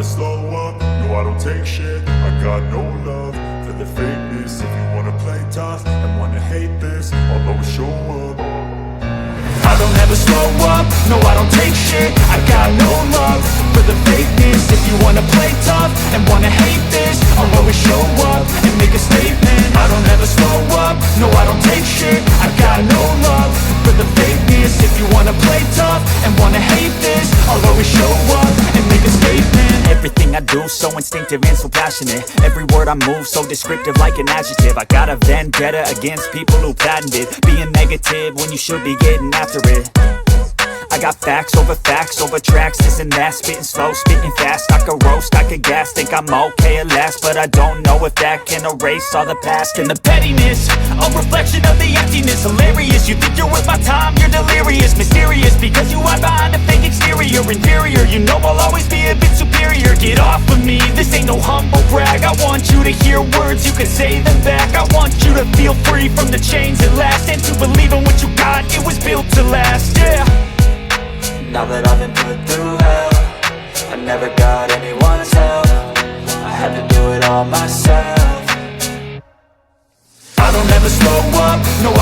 never slow up, no I don't take shit. I got no love for the fakeness. If you wanna play tough and wanna hate this, I'll always show up. I don't ever slow up, no I don't take shit. I got no love for the fakeness. If you wanna play tough and wanna hate this, I'll always show up and make a statement. I don't ever slow up, no I don't take shit. I got no love for the fakeness. If you wanna play tough and wanna hate this, I'll always show up and make a statement. Everything I do so instinctive and so passionate. Every word I move so descriptive like an adjective. I got a vendetta against people who patented being negative when you should be getting after it. I got facts over tracks, this and that. Spitting slow, spitting fast. I could roast, I could gas. Think I'm okay at last, but I don't know if that can erase all the past. And the pettiness, a reflection of the emptiness. Hilarious, you think you're worth my time, you're delirious. Mysterious, because you hide behind a fake exterior. Inferior, you know I'll always be a bit superior. Get off of me, this ain't no humble brag. I want you to hear words, you can say them back. I want you to feel free from the chains at last, and to believe in what you got, it was built to last, yeah. Now that I've been put through hell, I never got